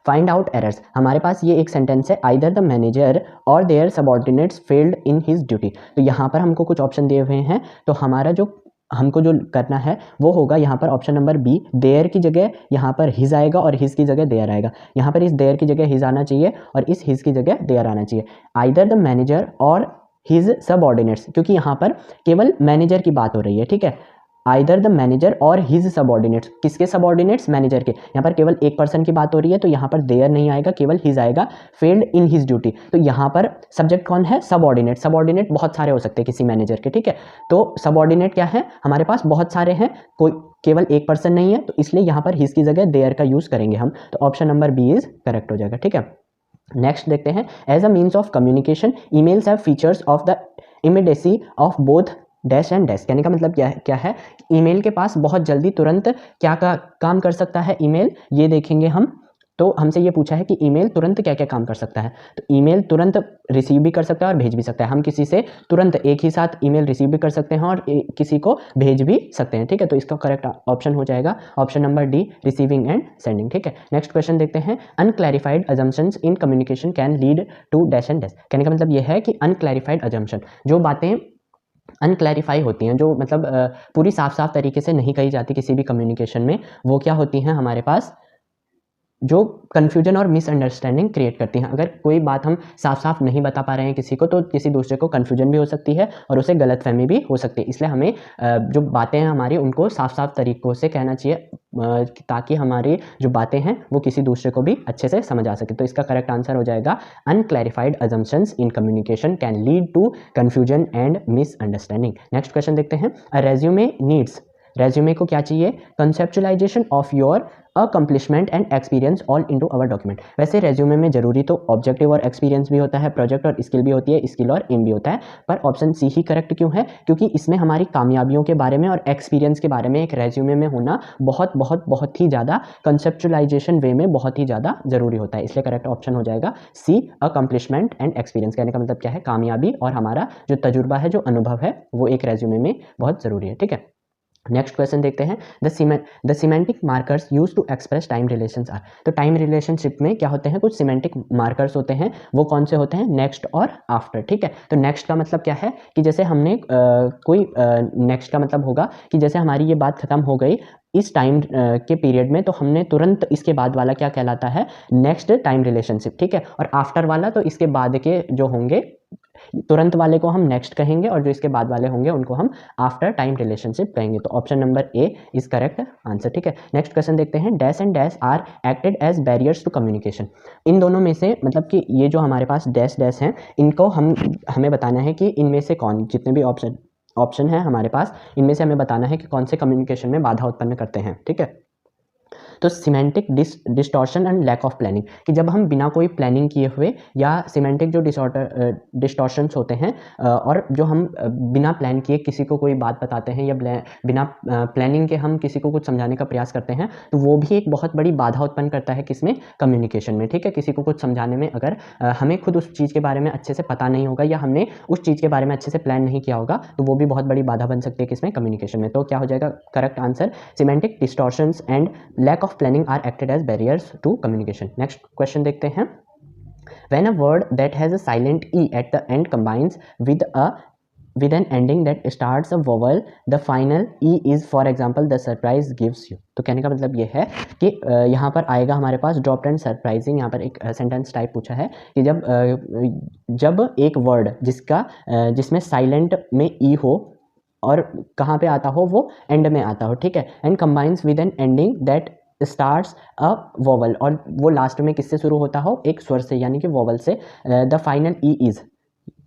फाइंड आउट एरर्स। हमारे पास ये एक सेंटेंस है, either the manager or their subordinates failed in his duty. तो यहाँ पर हमको कुछ ऑप्शन दिए हुए हैं, तो हमको जो करना है वो होगा यहाँ पर ऑप्शन नंबर बी, देयर की जगह यहाँ पर हिज आएगा और हिज की जगह देयर आएगा। यहाँ पर इस देयर की जगह हिज आना चाहिए और इस हिज की जगह देयर आना चाहिए। आइदर द मैनेजर और हिज सबऑर्डिनेट्स, क्योंकि यहाँ पर केवल मैनेजर की बात हो रही है, ठीक है, आइदर द मैनेजर और हिज सबऑर्डिनेट्स, किसके सबऑर्डिनेट्स, मैनेजर के। यहाँ पर केवल एक पर्सन की बात हो रही है, तो यहाँ पर देयर नहीं आएगा, केवल हिज आएगा, फेल्ड इन हिज ड्यूटी। तो यहाँ पर सब्जेक्ट कौन है, सबऑर्डिनेट। सबऑर्डिनेट बहुत सारे हो सकते हैं किसी मैनेजर के, ठीक है, तो सबऑर्डिनेट क्या है, हमारे पास बहुत सारे हैं, कोई केवल एक पर्सन नहीं है, तो इसलिए यहाँ पर हिज की जगह देयर का यूज करेंगे हम, तो option number B is correct हो जाएगा, ठीक है। नेक्स्ट देखते हैं, as a means of communication emails have features of the immediacy of both dash and dash. कहने का मतलब क्या है, ईमेल के पास बहुत जल्दी तुरंत क्या काम कर सकता है ईमेल, ये देखेंगे हम। तो हमसे ये पूछा है कि ईमेल तुरंत क्या क्या काम कर सकता है, तो ईमेल तुरंत रिसीव भी कर सकता है और भेज भी सकता है। हम किसी से तुरंत एक ही साथ ईमेल रिसीव भी कर सकते हैं और किसी को भेज भी सकते हैं, ठीक है, तो इसका करेक्ट ऑप्शन हो जाएगा option number D, receiving and sending, ठीक है। नेक्स्ट क्वेश्चन देखते हैं, unclarified assumptions in communication can lead to dash and dash. कहने का मतलब यह है कि अनक्लैरिफाइड अजम्पशन, जो बातें अनक्लैरिफाई होती हैं, जो मतलब पूरी साफ साफ तरीके से नहीं कही जाती किसी भी कम्युनिकेशन में, वो क्या होती हैं हमारे पास, जो कन्फ्यूजन और मिसअंडरस्टैंडिंग क्रिएट करती हैं। अगर कोई बात हम साफ साफ नहीं बता पा रहे हैं किसी को, तो किसी दूसरे को कन्फ्यूजन भी हो सकती है और उसे गलतफहमी भी हो सकती है। इसलिए हमें जो बातें हैं हमारी, उनको साफ साफ तरीकों से कहना चाहिए, ताकि हमारी जो बातें हैं वो किसी दूसरे को भी अच्छे से समझ आ सके। तो इसका करेक्ट आंसर हो जाएगा, unclarified assumptions in communication can lead to confusion and misunderstanding. Next question देखते हैं, अ रेज्यूमे नीड्स, रेज्यूमे को क्या चाहिए, conceptualisation of your accomplishment and experience all into our document. वैसे रेज्यूमे में जरूरी तो ऑब्जेक्टिव और एक्सपीरियंस भी होता है, प्रोजेक्ट और स्किल भी होती है, स्किल और एम भी होता है, पर ऑप्शन सी ही करेक्ट क्यों है, क्योंकि इसमें हमारी कामयाबियों के बारे में और एक्सपीरियंस के बारे में एक रेज्यूमे में होना बहुत ही ज़्यादा कंसेप्चुलाइजेशन वे में बहुत ही ज़्यादा जरूरी होता है। इसलिए करेक्ट ऑप्शन हो जाएगा सी, अकम्पलिशमेंट एंड एक्सपीरियंस। कहने का मतलब क्या है, कामयाबी और हमारा जो तजुर्बा है, जो अनुभव है, वो एक रेज्यूमे में बहुत ज़रूरी है, ठीक है। नेक्स्ट क्वेश्चन देखते हैं, the semantic markers use to express time relations are. तो टाइम रिलेशनशिप में क्या होते हैं, कुछ सिमेंटिक मार्कर्स होते हैं, वो कौन से होते हैं, नेक्स्ट और आफ्टर, ठीक है। तो नेक्स्ट का मतलब क्या है कि जैसे हमने नेक्स्ट का मतलब होगा कि जैसे हमारी ये बात खत्म हो गई इस टाइम के पीरियड में, तो हमने तुरंत इसके बाद वाला क्या कहलाता है, नेक्स्ट टाइम रिलेशनशिप, ठीक है। और आफ्टर वाला तो इसके बाद के जो होंगे, तुरंत वाले को हम नेक्स्ट कहेंगे और जो इसके बाद वाले होंगे उनको हम आफ्टर टाइम रिलेशनशिप कहेंगे। तो option number A is correct answer, ठीक है। नेक्स्ट क्वेश्चन देखते हैं, dash and dash are acted as barriers to communication. इन दोनों में से मतलब कि ये जो हमारे पास डैश डैश हैं, इनको हमें बताना है कि इनमें से कौन, जितने भी ऑप्शन है हमारे पास, इनमें से हमें बताना है कि कौन से कम्युनिकेशन में बाधा उत्पन्न करते हैं, ठीक है। तो semantic distortion and lack of planning, कि जब हम बिना कोई प्लानिंग किए हुए, या सिमेंटिक जो डिस्टॉर्शंस होते हैं और जो हम बिना प्लान किए किसी को कोई बात बताते हैं, या बिना प्लानिंग के हम किसी को कुछ समझाने का प्रयास करते हैं, तो वो भी एक बहुत बड़ी बाधा उत्पन्न करता है किसमें, कम्युनिकेशन में, ठीक है। किसी को कुछ समझाने में अगर हमें खुद उस चीज़ के बारे में अच्छे से पता नहीं होगा, या हमने उस चीज़ के बारे में अच्छे से प्लान नहीं किया होगा, तो वो भी बहुत बड़ी बाधा बन सकती है किसमें, कम्युनिकेशन में। तो क्या हो जाएगा correct answer, semantic distortions and lack of planning are acted as barriers to communication. Next question देखते हैं, when a word that has a silent e at the end combines with an ending that starts a vowel, the final e is for example the surprise gives you। तो कहने का मतलब ये है कि यहाँ पर आएगा हमारे पास ड्रॉप्ड एंड सरप्राइजिंग। यहाँ पर एक सेंटेंस टाइप पूछा है कि जब एक वर्ड जिसमें साइलेंट में ई हो और कहाँ पे आता हो, वो एंड में आता हो, ठीक है, and combines with an ending that starts a vowel, और वो लास्ट में किससे शुरू होता हो, एक स्वर से, यानी कि वोवल से। द फाइनल ई इज,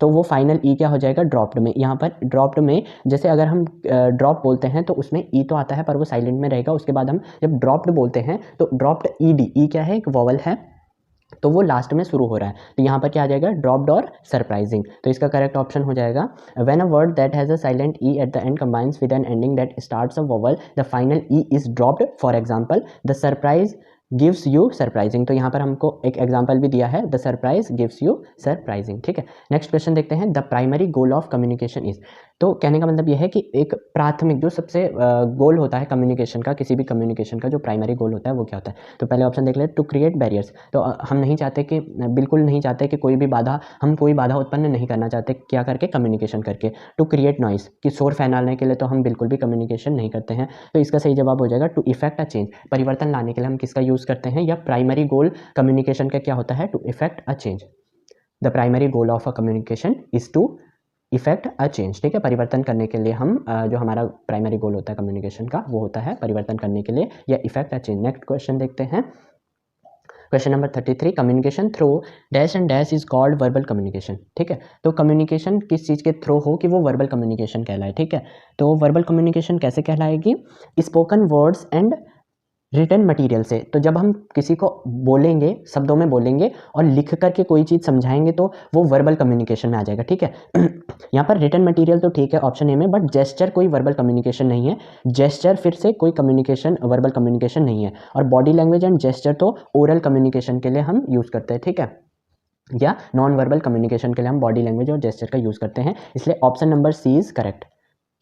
तो वो फाइनल ई क्या हो जाएगा, ड्रॉप्ड में। यहाँ पर ड्रॉप्ड में जैसे अगर हम ड्रॉप बोलते हैं तो उसमें ई तो आता है पर वो साइलेंट में रहेगा। उसके बाद हम जब ड्रॉप्ड बोलते हैं तो ड्रॉप्ड ई डी, ई क्या है, एक वोवल है, तो वो लास्ट में शुरू हो रहा है, तो यहाँ पर क्या आ जाएगा, ड्रॉप्ड और सरप्राइजिंग। तो इसका करेक्ट ऑप्शन हो जाएगा, when a word that has a silent E at the end combines with an ending that starts a vowel, the final E is dropped, for example the surprise gives you surprising. तो यहाँ पर हमको एक example भी दिया है, the surprise gives you surprising, ठीक है। नेक्स्ट क्वेश्चन देखते हैं, the primary goal of communication is. तो कहने का मतलब यह है कि एक प्राथमिक जो सबसे गोल होता है कम्युनिकेशन का, किसी भी कम्युनिकेशन का जो प्राइमरी गोल होता है वो क्या होता है। तो पहले ऑप्शन देख लेते, टू क्रिएट बैरियर्स। तो हम नहीं चाहते कि, बिल्कुल नहीं चाहते कि कोई बाधा उत्पन्न नहीं करना चाहते, क्या करके, कम्युनिकेशन करके। टू क्रिएट नॉइस, कि शोर फैलाने के लिए तो हम बिल्कुल भी कम्युनिकेशन नहीं करते हैं। तो इसका सही जवाब हो जाएगा टू इफेक्ट अ चेंज, परिवर्तन लाने के लिए हम किसका यूज़ करते हैं, या प्राइमरी गोल कम्युनिकेशन का क्या होता है, to effect a change. The primary goal of a communication is to effect a change. ठीक है, परिवर्तन करने के लिए हम जो हमारा प्राइमरी गोल होता है कम्युनिकेशन का वो होता है परिवर्तन करने के लिए या effect a change. Next question देखते हैं, question number 33, communication through dash and dash is called verbal communication. ठीक है, तो कम्युनिकेशन किस चीज़ के थ्रू हो कि वो वर्बल कम्युनिकेशन कहलाए। ठीक है, तो वर्बल कम्युनिकेशन कैसे कहलाएगी, spoken words and written material से। तो जब हम किसी को बोलेंगे, शब्दों में बोलेंगे और लिख करके कोई चीज़ समझाएंगे तो वो वर्बल कम्युनिकेशन में आ जाएगा। ठीक है, यहाँ पर रिटन मटेरियल तो ठीक है ऑप्शन ए में, बट जेस्चर कोई वर्बल कम्युनिकेशन नहीं है। जेस्चर फिर से कोई कम्युनिकेशन, वर्बल कम्युनिकेशन नहीं है। और बॉडी लैंग्वेज एंड जेस्चर तो ओरल कम्युनिकेशन के लिए हम यूज़ करते हैं। ठीक है, या नॉन वर्बल कम्युनिकेशन के लिए हम बॉडी लैंग्वेज और जेस्चर का यूज़ करते हैं। इसलिए option number C is correct.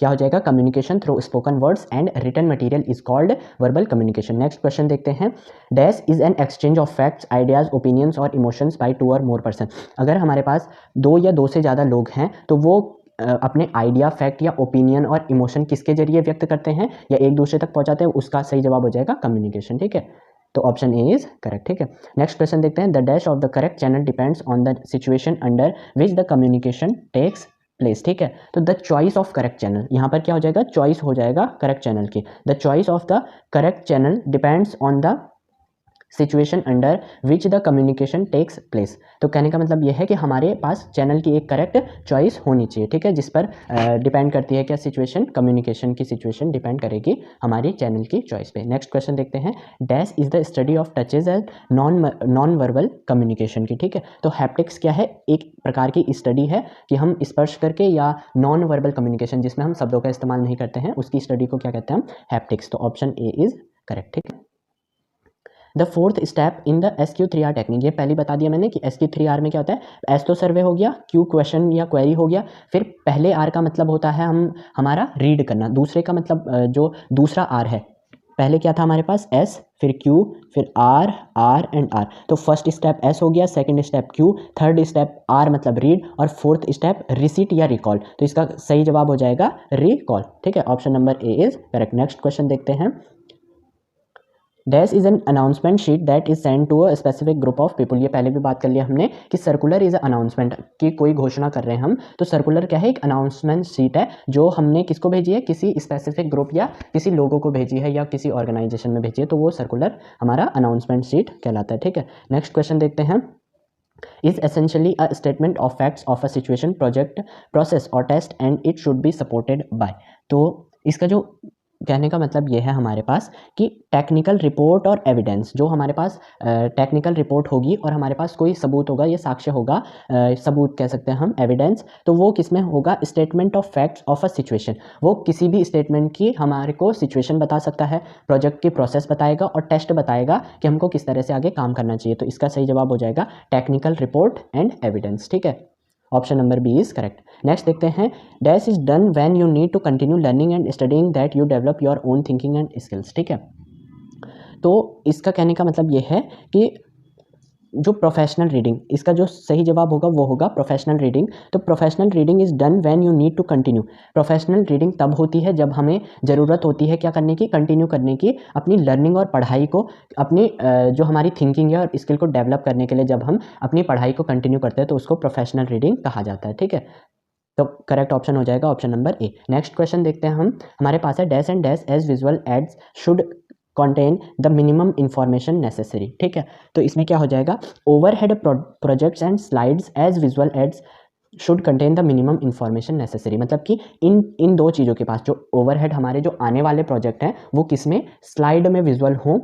क्या हो जाएगा, communication through spoken words and written material is called verbal communication. Next question देखते हैं, dash is an exchange of facts, ideas, opinions और emotions by two or more person. अगर हमारे पास दो या दो से ज़्यादा लोग हैं तो वो अपने आइडिया, फैक्ट या ओपिनियन और इमोशन किसके जरिए व्यक्त करते हैं या एक दूसरे तक पहुंचाते हैं, उसका सही जवाब हो जाएगा कम्युनिकेशन। ठीक है, तो ऑप्शन ए इज करेक्ट। ठीक है, नेक्स्ट क्वेश्चन देखते हैं, the dash of the correct channel depends on the situation under which the communication takes place. ठीक है, तो the choice of correct channel, यहाँ पर क्या हो जाएगा, चॉइस हो जाएगा करेक्ट चैनल की। The choice of the correct channel depends on the situation under which the communication takes place. तो कहने का मतलब यह है कि हमारे पास चैनल की एक करेक्ट चॉइस होनी चाहिए। ठीक है, जिस पर डिपेंड करती है क्या सिचुएशन, कम्युनिकेशन की सिचुएशन डिपेंड करेगी हमारी चैनल की चॉइस पे। नेक्स्ट क्वेश्चन देखते हैं, dash is the study of touches and non verbal communication की। ठीक है, तो हैप्टिक्स क्या है, एक प्रकार की स्टडी है कि हम स्पर्श करके या नॉन वर्बल कम्युनिकेशन जिसमें हम शब्दों का इस्तेमाल नहीं करते हैं उसकी स्टडी को क्या कहते हैं हम, हैप्टिक्स। तो ऑप्शन ए इज करेक्ट। ठीक है, the fourth step in the SQ3R technique, ये पहले बता दिया मैंने कि SQ3R में क्या होता है, एस तो सर्वे हो गया, क्यू क्वेश्चन या क्वेरी हो गया, फिर पहले आर का मतलब होता है हमारा रीड करना, दूसरे का मतलब जो दूसरा आर है, पहले क्या था हमारे पास एस, फिर क्यू, फिर आर, आर एंड आर। तो फर्स्ट स्टेप एस हो गया, second step Q, third step R मतलब रीड और फोर्थ स्टेप रिसीट या रिकॉल। तो इसका सही जवाब हो जाएगा रिकॉल। ठीक है, option number A is correct. Next question देखते हैं, dash is an announcement sheet that is send to a specific group of people. ये पहले भी बात कर लिया हमने कि सर्कुलर इज अनाउंसमेंट, की कोई घोषणा कर रहे हैं हम, तो सर्कुलर क्या है, एक अनाउंसमेंट शीट है जो हमने किसको भेजी है, किसी स्पेसिफिक ग्रुप या किसी लोगों को भेजी है या किसी ऑर्गेनाइजेशन में भेजी है, तो वो सर्कुलर हमारा अनाउंसमेंट शीट कहलाता है। ठीक है, नेक्स्ट क्वेश्चन देखते हैं, is essentially a statement of facts of a situation, project, process or test and it should be supported by। तो इसका जो कहने का मतलब ये है हमारे पास कि टेक्निकल रिपोर्ट और एविडेंस, जो हमारे पास टेक्निकल रिपोर्ट होगी और हमारे पास कोई सबूत होगा, ये साक्ष्य होगा, सबूत कह सकते हैं हम, एविडेंस, तो वो किस में होगा, statement of facts of a situation. वो किसी भी स्टेटमेंट की हमारे को सिचुएशन बता सकता है, प्रोजेक्ट की प्रोसेस बताएगा और टेस्ट बताएगा कि हमको किस तरह से आगे काम करना चाहिए। तो इसका सही जवाब हो जाएगा टेक्निकल रिपोर्ट एंड एविडेंस। ठीक है, option number B is correct. Next देखते हैं, dash is done when you need to continue learning and studying that you develop your own thinking and skills. ठीक है, तो इसका कहने का मतलब ये है कि जो प्रोफेशनल रीडिंग, इसका जो सही जवाब होगा वो होगा प्रोफेशनल रीडिंग। तो professional reading is done when you need to continue. Professional reading तब होती है जब हमें ज़रूरत होती है क्या करने की, कंटिन्यू करने की, अपनी लर्निंग और पढ़ाई को, अपनी जो हमारी थिंकिंग है और स्किल को डेवलप करने के लिए जब हम अपनी पढ़ाई को कंटिन्यू करते हैं तो उसको प्रोफेशनल रीडिंग कहा जाता है। ठीक है, तो करेक्ट ऑप्शन हो जाएगा option number A. Next question देखते हैं हम, हमारे पास है dash and dash as visual aids should contain the minimum information necessary। ठीक है, तो इसमें क्या हो जाएगा, overhead projects and slides as visual aids should contain the minimum information necessary. मतलब कि इन दो चीज़ों के पास, जो ओवरहेड हमारे जो आने वाले प्रोजेक्ट हैं वो किसमें, स्लाइड में विजुअल हों,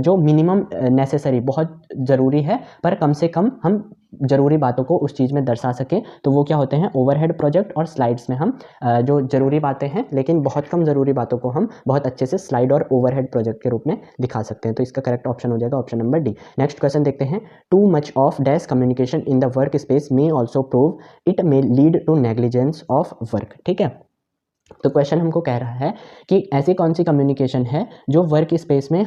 जो मिनिमम नेसेसरी बहुत ज़रूरी है पर कम से कम हम ज़रूरी बातों को उस चीज़ में दर्शा सकें, तो वो क्या होते हैं, ओवरहेड प्रोजेक्ट। और स्लाइड्स में हम जो ज़रूरी बातें हैं लेकिन बहुत कम ज़रूरी बातों को हम बहुत अच्छे से स्लाइड और ओवरहेड प्रोजेक्ट के रूप में दिखा सकते हैं। तो इसका करेक्ट ऑप्शन हो जाएगा option number D. Next question देखते हैं, too much of dash communication in the work space may also prove it may lead to negligence of work. ठीक है, तो क्वेश्चन हमको कह रहा है कि ऐसी कौन सी कम्युनिकेशन है जो वर्क स्पेस में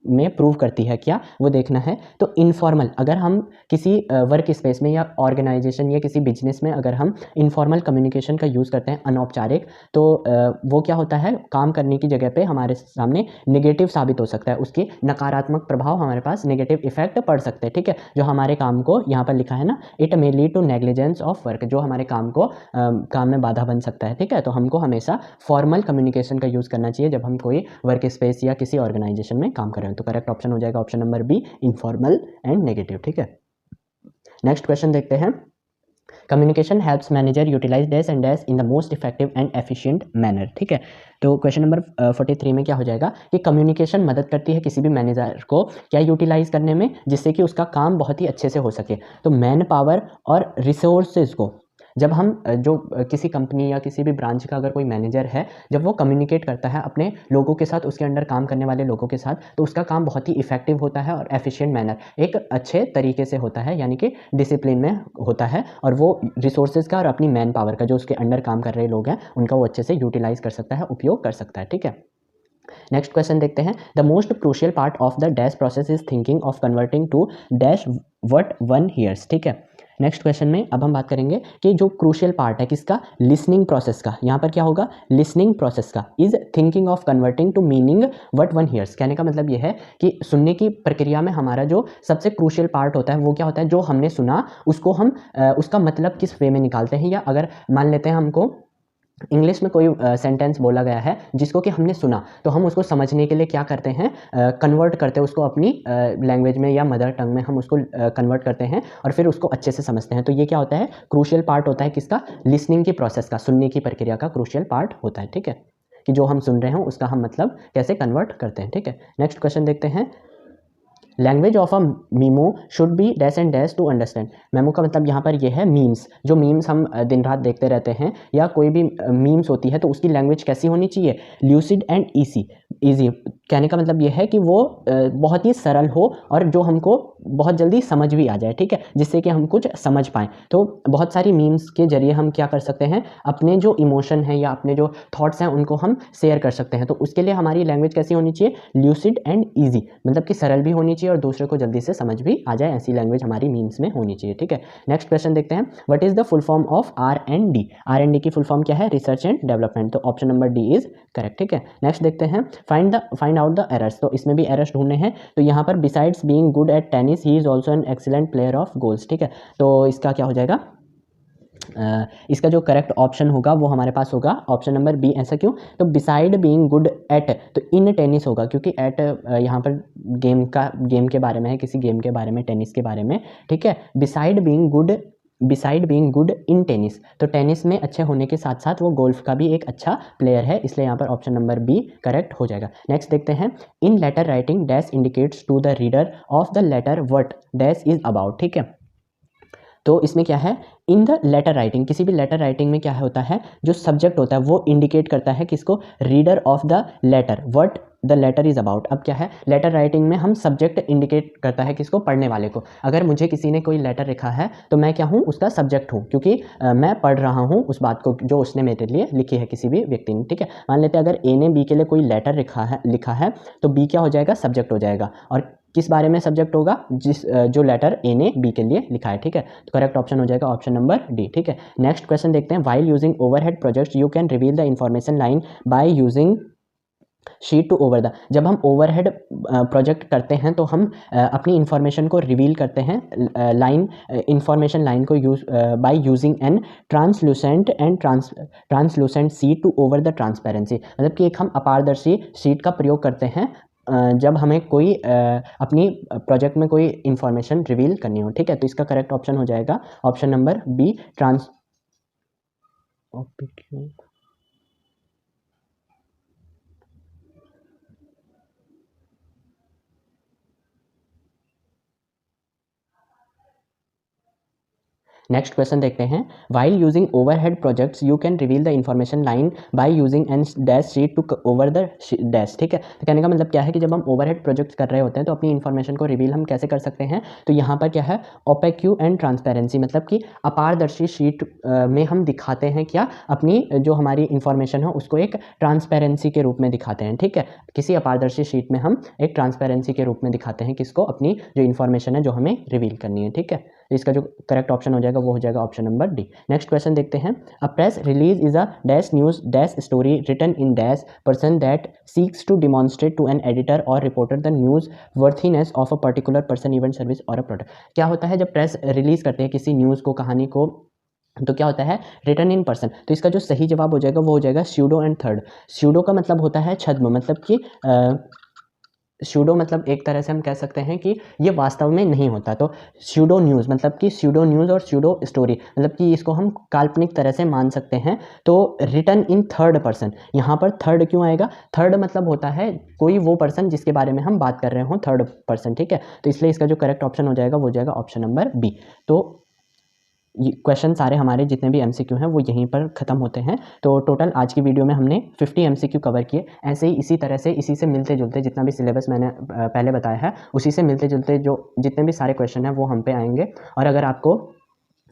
में प्रूव करती है, क्या वो देखना है। तो इनफॉर्मल, अगर हम किसी वर्क स्पेस में या ऑर्गेनाइजेशन या किसी बिजनेस में अगर हम इनफॉर्मल कम्युनिकेशन का यूज़ करते हैं, अनौपचारिक, तो वो क्या होता है, काम करने की जगह पे हमारे सामने नेगेटिव साबित हो सकता है, उसके नकारात्मक प्रभाव हमारे पास नेगेटिव इफेक्ट पड़ सकते हैं, ठीक है। जो हमारे काम को, यहाँ पर लिखा है ना, it may lead to negligence of work, जो हमारे काम को काम में बाधा बन सकता है, ठीक है। तो हमको हमेशा फॉर्मल कम्युनिकेशन का यूज़ करना चाहिए जब हम कोई वर्क स्पेस या किसी ऑर्गेनाइजेशन में काम कर रहे हैं। तो करेक्ट ऑप्शन हो जाएगा option number B, informal and negative, ठीक है। नेक्स्ट क्वेश्चन देखते हैं। Communication helps manager utilize dash and dash in the most effective and efficient manner, ठीक है। तो क्वेश्चन नंबर 43 में क्या हो जाएगा कि कम्युनिकेशन मदद करती है किसी भी मैनेजर को क्या यूटिलाइज करने में, जिससे कि उसका काम बहुत ही अच्छे से हो सके। तो मैन पावर और रिसोर्सेज को जब हम जो किसी कंपनी या किसी भी ब्रांच का अगर कोई मैनेजर है, जब वो कम्युनिकेट करता है अपने लोगों के साथ, उसके अंडर काम करने वाले लोगों के साथ, तो उसका काम बहुत ही इफेक्टिव होता है और एफिशिएंट मैनर, एक अच्छे तरीके से होता है, यानी कि डिसिप्लिन में होता है, और वो रिसोर्सेज का और अपनी मैन पावर का, जो उसके अंडर काम कर रहे लोग हैं, उनका वो अच्छे से यूटिलाइज कर सकता है, उपयोग कर सकता है, ठीक है। नेक्स्ट क्वेश्चन देखते हैं। The most crucial part of the dash process is thinking of converting to dash what one hears, ठीक है। नेक्स्ट क्वेश्चन में अब हम बात करेंगे कि जो क्रूशियल पार्ट है किसका, लिसनिंग प्रोसेस का। यहाँ पर क्या होगा, लिसनिंग प्रोसेस का is thinking of converting to meaning what one hears. कहने का मतलब ये है कि सुनने की प्रक्रिया में हमारा जो सबसे क्रूशियल पार्ट होता है वो क्या होता है, जो हमने सुना उसको हम उसका मतलब किस वे में निकालते हैं। या अगर मान लेते हैं हमको इंग्लिश में कोई सेंटेंस बोला गया है जिसको कि हमने सुना, तो हम उसको समझने के लिए क्या करते हैं, कन्वर्ट करते हैं उसको अपनी लैंग्वेज में या मदर टंग में, हम उसको कन्वर्ट करते हैं और फिर उसको अच्छे से समझते हैं। तो ये क्या होता है, क्रूशियल पार्ट होता है किसका, लिसनिंग की प्रोसेस का, सुनने की प्रक्रिया का क्रूशियल पार्ट होता है, ठीक है। कि जो हम सुन रहे हैं उसका हम मतलब कैसे कन्वर्ट करते हैं, ठीक है। नेक्स्ट क्वेश्चन देखते हैं। Language of a memo should be dash and dash to understand. Memo का मतलब यहाँ पर ये है मीम्स, जो मीम्स हम दिन रात देखते रहते हैं या कोई भी मीम्स होती है, तो उसकी लैंग्वेज कैसी होनी चाहिए, ल्यूसिड एंड ईजी। कहने का मतलब ये है कि वो बहुत ही सरल हो और जो हमको बहुत जल्दी समझ भी आ जाए, ठीक है, जिससे कि हम कुछ समझ पाएँ। तो बहुत सारी मीम्स के जरिए हम क्या कर सकते हैं, अपने जो इमोशन है या अपने जो थॉट्स हैं उनको हम शेयर कर सकते हैं। तो उसके लिए हमारी लैंग्वेज कैसी होनी चाहिए, ल्यूसिड एंड ईजी, मतलब कि सरल भी होनी चाहिए और दूसरे को जल्दी से समझ भी आ जाए, ऐसी लैंग्वेज हमारी मीम्स में होनी चाहिए, ठीक है। नेक्स्ट क्वेश्चन देखते हैं। What is the full form of R&D। R&D की फुल फॉर्म क्या है, रिसर्च एंड डेवलपमेंट। तो option number D is correct, ठीक है। नेक्स्ट देखते हैं। Find out the errors. तो इसमें भी एरर्स ढूंढने हैं। तो यहाँ पर besides being good at tennis he is also an excellent player of goals, ठीक है। तो इसका क्या हो जाएगा, इसका जो करेक्ट ऑप्शन होगा वो हमारे पास होगा ऑप्शन नंबर बी। ऐसा क्यों, तो बिसाइड बीइंग गुड एट, तो इन टेनिस होगा, क्योंकि एट यहाँ पर गेम के बारे में है, किसी गेम के बारे में, टेनिस के बारे में, ठीक है। Beside being good in tennis, तो टेनिस में अच्छे होने के साथ साथ वो गोल्फ का भी एक अच्छा प्लेयर है, इसलिए यहाँ पर ऑप्शन नंबर बी करेक्ट हो जाएगा। नेक्स्ट देखते हैं। In letter writing dash indicates to the reader of the letter what dash is about, ठीक है। तो इसमें क्या है, इन द लेटर राइटिंग, किसी भी लेटर राइटिंग में क्या होता है, जो सब्जेक्ट होता है वो इंडिकेट करता है किसको, reader of the letter what the letter is about. अब क्या है, लेटर राइटिंग में हम सब्जेक्ट इंडिकेट करता है किसको, पढ़ने वाले को। अगर मुझे किसी ने कोई लेटर लिखा है तो मैं क्या हूँ, उसका सब्जेक्ट हूँ, क्योंकि मैं पढ़ रहा हूँ उस बात को जो उसने मेरे लिए लिखी है, किसी भी व्यक्ति ने, ठीक है। मान लेते हैं अगर ए ने बी के लिए कोई लेटर लिखा है तो बी क्या हो जाएगा, सब्जेक्ट हो जाएगा। और किस बारे में सब्जेक्ट होगा, जो लेटर ए ने बी के लिए लिखा है, ठीक है। तो करेक्ट ऑप्शन हो जाएगा ऑप्शन नंबर डी, ठीक है। नेक्स्ट क्वेश्चन देखते हैं। While using overhead projects you can reveal the information line by using sheet to over the. जब हम ओवरहेड प्रोजेक्ट करते हैं तो हम अपनी इंफॉर्मेशन को रिवील करते हैं लाइन, इंफॉर्मेशन लाइन को use by using an translucent sheet to over the transparency. मतलब कि एक हम अपारदर्शी शीट का प्रयोग करते हैं जब हमें कोई अपनी प्रोजेक्ट में कोई इंफॉर्मेशन रिवील करनी हो, ठीक है। तो इसका करेक्ट ऑप्शन हो जाएगा option number B, trans. Next question देखते हैं, while using overhead projects you can reveal the information line by using an dash sheet to over the dash. ठीक है, तो कहने का मतलब क्या है कि जब हम ओवरहेड प्रोजेक्ट्स कर रहे होते हैं तो अपनी इन्फॉर्मेशन को रिवील हम कैसे कर सकते हैं, तो यहाँ पर क्या है, ओपेक्यू एंड ट्रांसपेरेंसी, मतलब कि अपारदर्शी शीट में हम दिखाते हैं क्या, अपनी जो हमारी इन्फॉर्मेशन है उसको एक ट्रांसपेरेंसी के रूप में दिखाते हैं। ठीक है, किसी अपारदर्शी शीट में हम एक ट्रांसपेरेंसी के रूप में दिखाते हैं किसको, अपनी जो इन्फॉर्मेशन है जो हमें रिवील करनी है। ठीक है, इसका जो करेक्ट ऑप्शन हो जाएगा वो हो जाएगा option number D. Next question देखते हैं, a press release is a dash news dash story written in dash person that seeks to demonstrate to an editor और reporter the newsworthiness of a particular person event service और a product. क्या होता है जब press release करते हैं किसी news को, कहानी को, तो क्या होता है, रिटर्न इन पर्सन। तो इसका जो सही जवाब हो जाएगा वो हो जाएगा स्यूडो एंड थर्ड। स्यूडो का मतलब होता है छद्म, मतलब कि स्यूडो मतलब एक तरह से हम कह सकते हैं कि ये वास्तव में नहीं होता। तो स्यूडो न्यूज़ मतलब कि स्यूडो न्यूज़ और स्यूडो स्टोरी मतलब कि इसको हम काल्पनिक तरह से मान सकते हैं। तो रिटन इन थर्ड पर्सन, यहाँ पर थर्ड क्यों आएगा, थर्ड मतलब होता है कोई वो पर्सन जिसके बारे में हम बात कर रहे हो, थर्ड पर्सन। ठीक है, तो इसलिए इसका जो करेक्ट ऑप्शन हो जाएगा वो हो जाएगा ऑप्शन नंबर बी। तो ये क्वेश्चन सारे हमारे जितने भी एमसीक्यू हैं वो यहीं पर ख़त्म होते हैं। तो टोटल आज की वीडियो में हमने 50 एमसीक्यू कवर किए। ऐसे ही इसी तरह से इसी से मिलते जुलते जितना भी सिलेबस मैंने पहले बताया है उसी से मिलते जुलते जो जितने भी सारे क्वेश्चन हैं वो हम पे आएंगे। और अगर आपको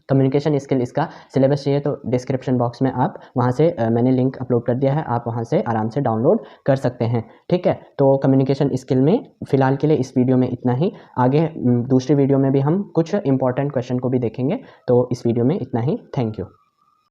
कम्युनिकेशन स्किल इसका सिलेबस चाहिए तो डिस्क्रिप्शन बॉक्स में आप वहाँ से मैंने लिंक अपलोड कर दिया है, आप वहाँ से आराम से डाउनलोड कर सकते हैं। ठीक है, तो कम्युनिकेशन स्किल में फ़िलहाल के लिए इस वीडियो में इतना ही। आगे दूसरी वीडियो में भी हम कुछ इंपॉर्टेंट क्वेश्चन को भी देखेंगे। तो इस वीडियो में इतना ही। Thank you.